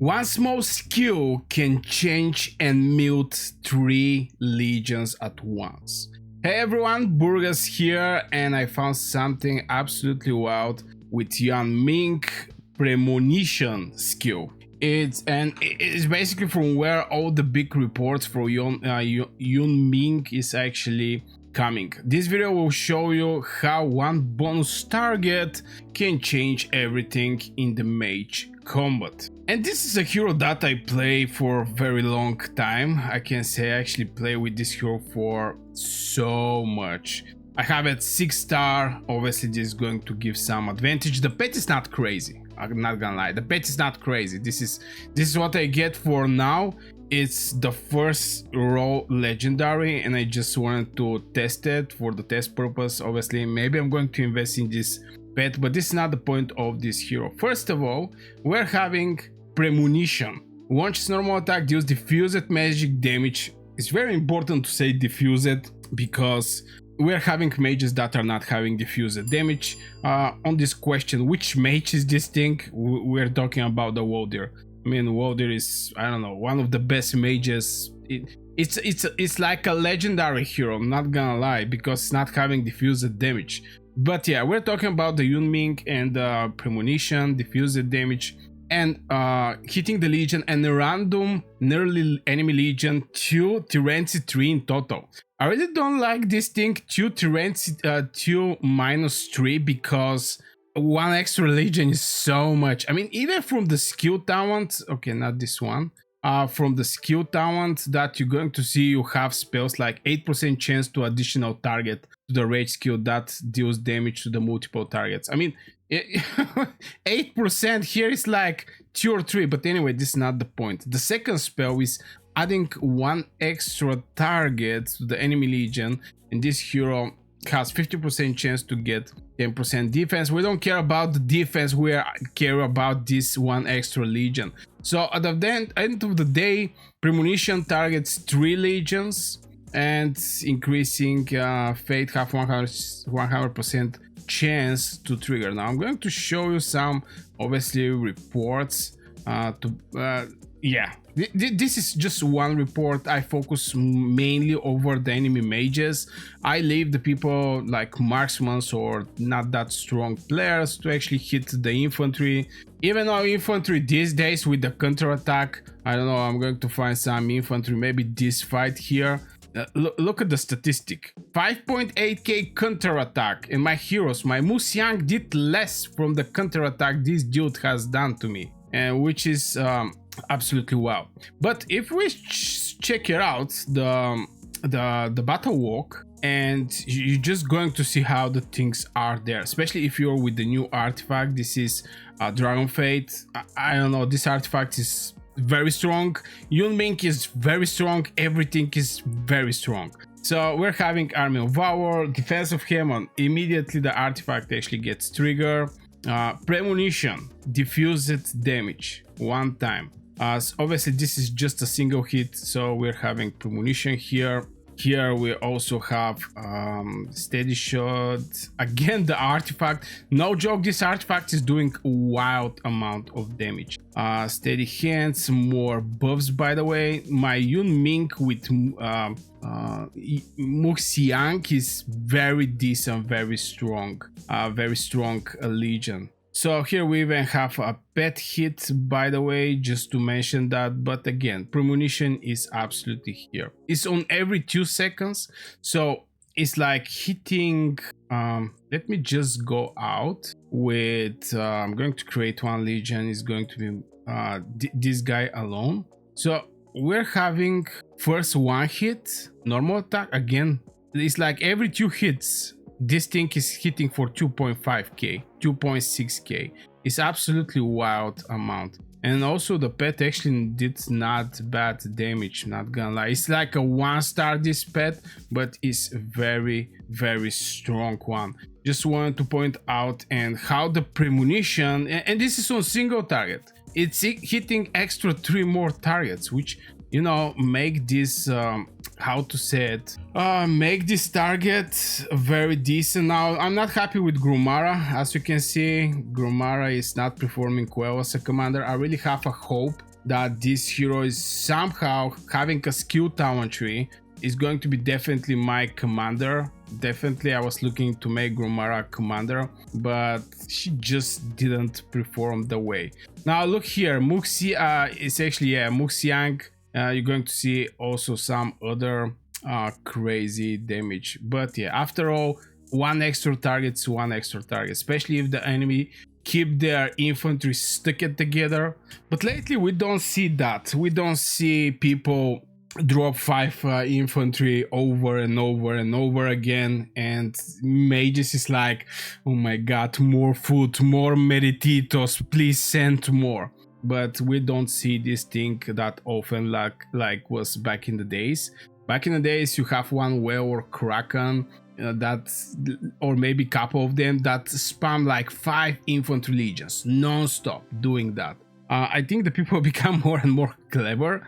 One small skill can change and mute 3 legions at once. Hey everyone, Burgas here, and I found something absolutely wild with Yun Ming Premonition skill. It's basically from where all the big reports for Yun Ming is actually coming. This video will show you how one bonus target can change everything in the mage combat. And this is a hero that I play for a very long time. I can say I actually play with this hero for so much. I have it 6-star. Obviously this is going to give some advantage. The pet is not crazy, I'm not gonna lie. The pet is not crazy. This is what I get for now. It's the first raw legendary and I just wanted to test it for the test purpose. Obviously maybe I'm going to invest in this pet, but this is not the point of this hero. First of all, we're having Premonition. Launches normal attack, deals diffused magic damage. It's very important to say diffused because we're having mages that are not having diffused damage. On this question, which mage is this thing? We're talking about the Walder. I mean, Walder is, I don't know, one of the best mages. It's like a legendary hero, I'm not gonna lie, because it's not having diffused damage. But yeah, we're talking about the Yun Ming and Premonition, diffused damage, and hitting the legion and a random nearly enemy legion, 2 Tyrancy 3 in total. I really don't like this thing, 2 Tyrancy 2 -3, because one extra legion is so much. I mean, even from the skill talent, okay, not this one, from the skill talent that you're going to see, you have spells like 8% chance to additional target to the rage skill that deals damage to the multiple targets. I mean, 8% here is like 2 or 3, but anyway, this is not the point. The second spell is adding 1 extra target to the enemy legion, and this hero has 50% chance to get 10% defense. We don't care about the defense, we care about this 1 extra legion. So at the end of the day, Premonition targets 3 legions and increasing fate have 100% chance to trigger. Now I'm going to show you some obviously reports yeah, this is just one report. I focus mainly over the enemy mages. I leave the people like marksmen or not that strong players to actually hit the infantry. Even though infantry these days with the counter attack, I don't know, I'm going to find some infantry, maybe this fight here. Look at the statistic, 5.8k counter attack, and my heroes, my Musyang did less from the counter attack this dude has done to me, and which is absolutely wow. But if we check it out, the battle walk, and you're just going to see how the things are there, especially if you're with the new artifact. This is Dragon Fate. I don't know, this artifact is very strong. Yun Ming is very strong, everything is very strong. So we're having Army of Valor, Defense of Heaven. Immediately the artifact actually gets triggered. Premonition, diffused damage 1 time. Obviously this is just a single hit, so we're having Premonition here. Here we also have Steady Shot. Again, the artifact, no joke, this artifact is doing a wild amount of damage. Steady Hands, more buffs by the way. My Yun Ming with Muxiang is very decent, very strong legion. So here we even have a pet hit, by the way, just to mention that. But again, Premonition is absolutely here. It's on every 2 seconds, so it's like hitting. Let me just go out with I'm going to create 1 legion. Is going to be this guy alone. So we're having first 1 hit normal attack. Again, it's like every 2 hits this thing is hitting for 2.5k, 2.6k. It's absolutely wild amount. And also the pet actually did not bad damage, not gonna lie. It's like a 1-star this pet, but it's very strong one. Just wanted to point out and how the Premonition, and this is on single target, it's hitting extra 3 more targets, which, you know, make this how to say it, make this target very decent. Now I'm not happy with Grumara. As you can see, Grumara is not performing well as a commander. I really have a hope that this hero is somehow having a skill talent tree is going to be definitely my commander. Definitely I was looking to make Gromara commander, but she just didn't perform the way. Now look here, Muxi is actually, yeah, Muxiang. You're going to see also some other crazy damage, but yeah, after all, one extra target is one extra target, especially if the enemy keep their infantry stuck together. But lately we don't see that. We don't see people drop 5 infantry over and over and over again, and mages is like, oh my god, more food, more medititos, please send more. But we don't see this thing that often like was back in the days. Back in the days, you have one whale or kraken that, or maybe couple of them, that spam like 5 infantry legions non-stop doing that. I think the people become more and more clever.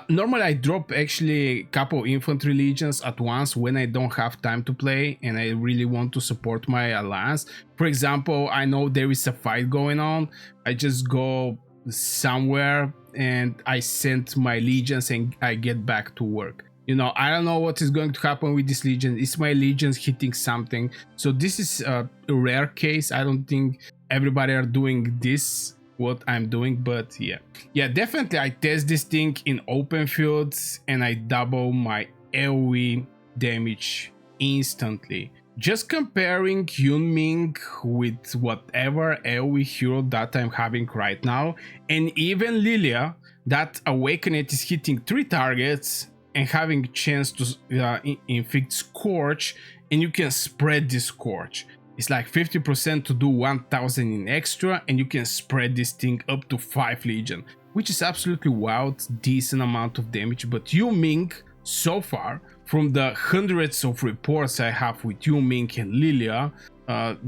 Normally I drop actually a couple infantry legions at once when I don't have time to play and I really want to support my alliance. For example, I know there is a fight going on, I just go somewhere and I send my legions and I get back to work. You know, I don't know what is going to happen with this legion. Is my legions hitting something? So this is a rare case. I don't think everybody are doing this, what I'm doing, but yeah, definitely I test this thing in open fields and I double my AoE damage instantly. Just comparing Yun Ming with whatever AoE hero that I'm having right now, and even Liliya, that Awakened is hitting 3 targets and having chance to inflict Scorch, and you can spread this Scorch. It's like 50% to do 1000 in extra, and you can spread this thing up to 5 legion, which is absolutely wild, decent amount of damage. But Yun Ming, so far, from the hundreds of reports I have with Yun Ming and Liliya,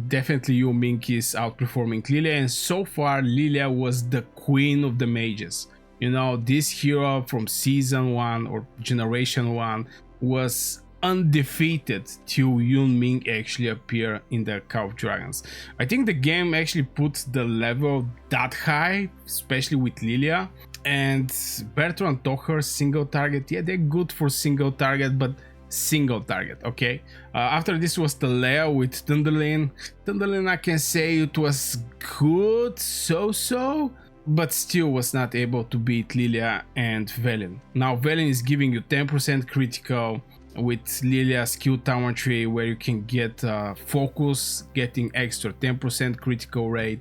definitely Yun Ming is outperforming Liliya, and so far Liliya was the queen of the mages. You know, this hero from season 1 or generation 1 was undefeated till Yun Ming actually appeared in the Call of Dragons. I think the game actually puts the level that high, especially with Liliya. And Bertrand Tocher single target, yeah, they're good for single target, but single target, okay? After this was the Leia with Thunderlin. Thunderlin, I can say it was good, so, but still was not able to beat Liliya and Velen. Now Velen is giving you 10% critical with Liliya's skill talent tree, where you can get focus, getting extra 10% critical rate.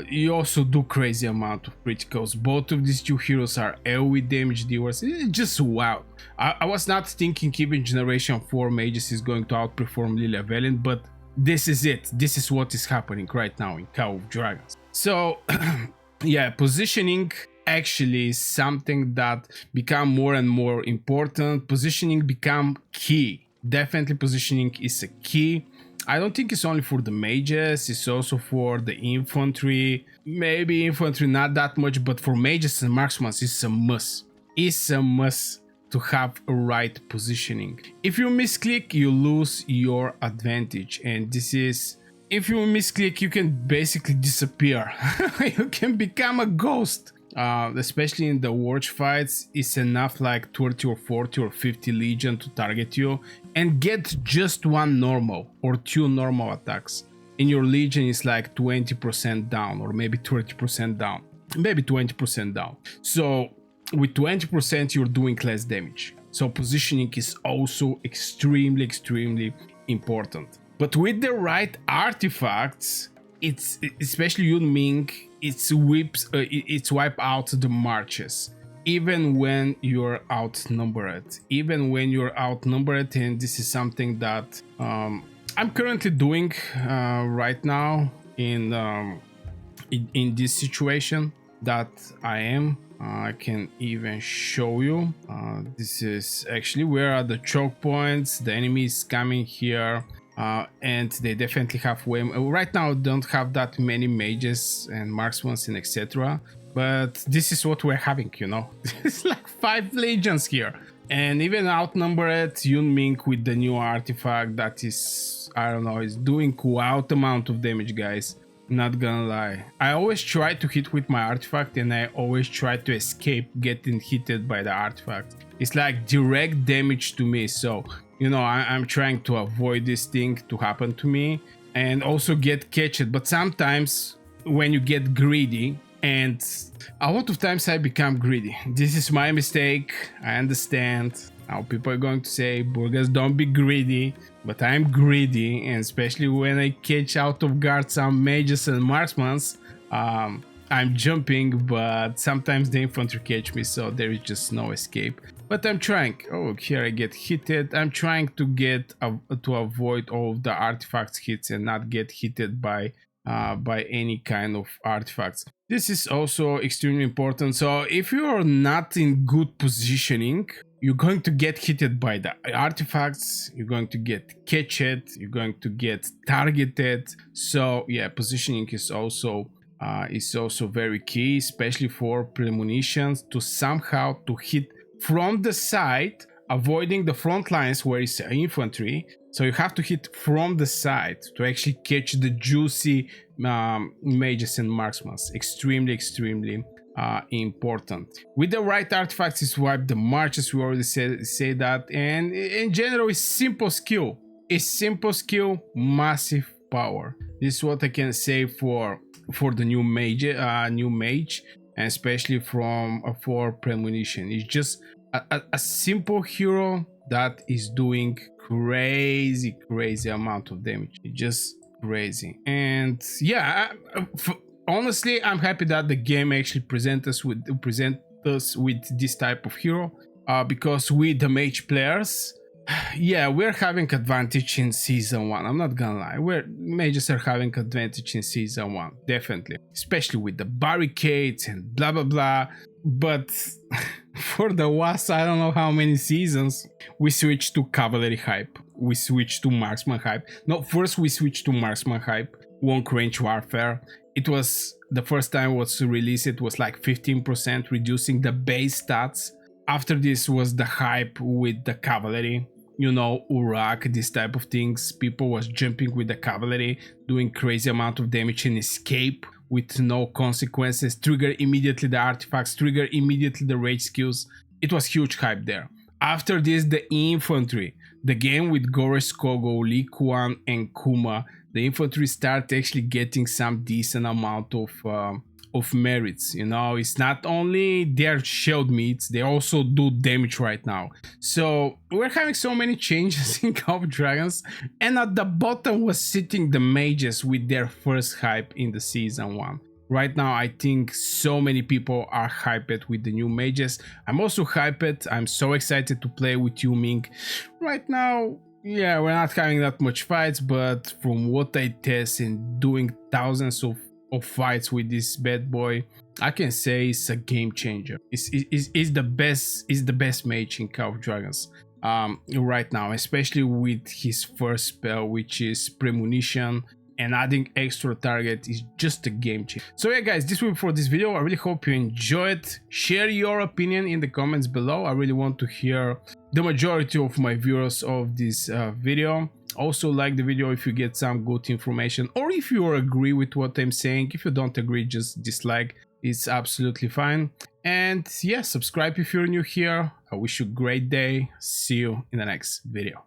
You also do crazy amount of criticals. Both of these two heroes are AoE damage dealers. It's just wow. I was not thinking even Generation 4 mages is going to outperform Liliya Velen, but this is it. This is what is happening right now in Call of Dragons. So yeah, positioning actually is something that become more and more important. Positioning become key. Definitely positioning is a key. I don't think it's only for the mages, it's also for the infantry. Maybe infantry not that much, but for mages and marksmen it's a must. It's a must to have a right positioning. If you misclick, you lose your advantage, and this is, if you misclick, you can basically disappear. You can become a ghost. Especially in the watch fights, it's enough like 30 or 40 or 50 legion to target you and get just 1 normal or 2 normal attacks, and your legion is like 20% down, or maybe 30% down, maybe 20% down. So with 20% you're doing less damage. So positioning is also extremely important. But with the right artifacts, it's, especially Yun Ming, it's wipe out the marches, even when you're outnumbered. And this is something that I'm currently doing right now in this situation that I am. I can even show you. This is actually where are the choke points. The enemy is coming here. And they definitely have way right now don't have that many mages and marksmen and etc, but this is what we're having, you know. It's like 5 legions here, and even outnumbered Yun Ming with the new artifact that is, I don't know, is doing wild amount of damage, guys. Not gonna lie. I always try to hit with my artifact and I always try to escape getting hit by the artifact. It's like direct damage to me, so you know I'm trying to avoid this thing to happen to me and also get catched. But sometimes when you get greedy, and a lot of times I become greedy. This is my mistake, I understand. Now people are going to say, Burgers, don't be greedy, but I'm greedy, and especially when I catch out of guard some mages and marksmen, I'm jumping, but sometimes the infantry catch me, so there is just no escape. But I'm trying. Oh, here I get hit. I'm trying to get to avoid all of the artifacts hits and not get hit by any kind of artifacts. This is also extremely important. So if you are not in good positioning, you're going to get hit by the artifacts, you're going to get catched, you're going to get targeted. So yeah, positioning is also very key, especially for premonitions, to somehow to hit from the side, avoiding the front lines where is infantry. So you have to hit from the side to actually catch the juicy mages and marksmen. Extremely important. With the right artifacts, you swipe the marches. We already say that, and in general, it's simple skill. It's simple skill, massive power. This is what I can say for the new mage, and especially for premonition. It's just a simple hero that is doing crazy amount of damage. It's just crazy. And yeah, honestly, I'm happy that the game actually present us with this type of hero, because we the mage players, yeah, we're having advantage in season 1. I'm not gonna lie, mages are having advantage in season 1, definitely, especially with the barricades and blah blah blah. But for the last, I don't know how many seasons, we switched to cavalry hype, we switched to marksman hype. No, first we switched to marksman hype, long range warfare. It was the first time it was released, it was like 15% reducing the base stats. After this was the hype with the cavalry, you know, Urak, this type of things. People was jumping with the cavalry, doing crazy amount of damage and escape with no consequences, trigger immediately the artifacts, trigger immediately the rage skills. It was huge hype there. After this, the infantry, the game with Goresh Kogo, Li Kuan and Kuma, the infantry start actually getting some decent amount of merits. You know, it's not only their shield meats, they also do damage right now. So we're having so many changes in Call of Dragons, and at the bottom was sitting the mages with their first hype in the season 1. Right now, I think so many people are hyped with the new mages. I'm also hyped. I'm so excited to play with Yun Ming. Right now, yeah, we're not having that much fights, but from what I test and doing thousands of fights with this bad boy, I can say it's a game changer. It's the best mage in Call of Dragons right now, especially with his first spell, which is Premonition, and adding extra target is just a game changer. So yeah guys, this will be for this video. I really hope you enjoyed. Share your opinion in the comments below. I really want to hear the majority of my viewers of this video. Also like the video if you get some good information, or if you agree with what I'm saying. If you don't agree, just dislike, it's absolutely fine. And yeah, subscribe if you're new here. I wish you a great day. See you in the next video.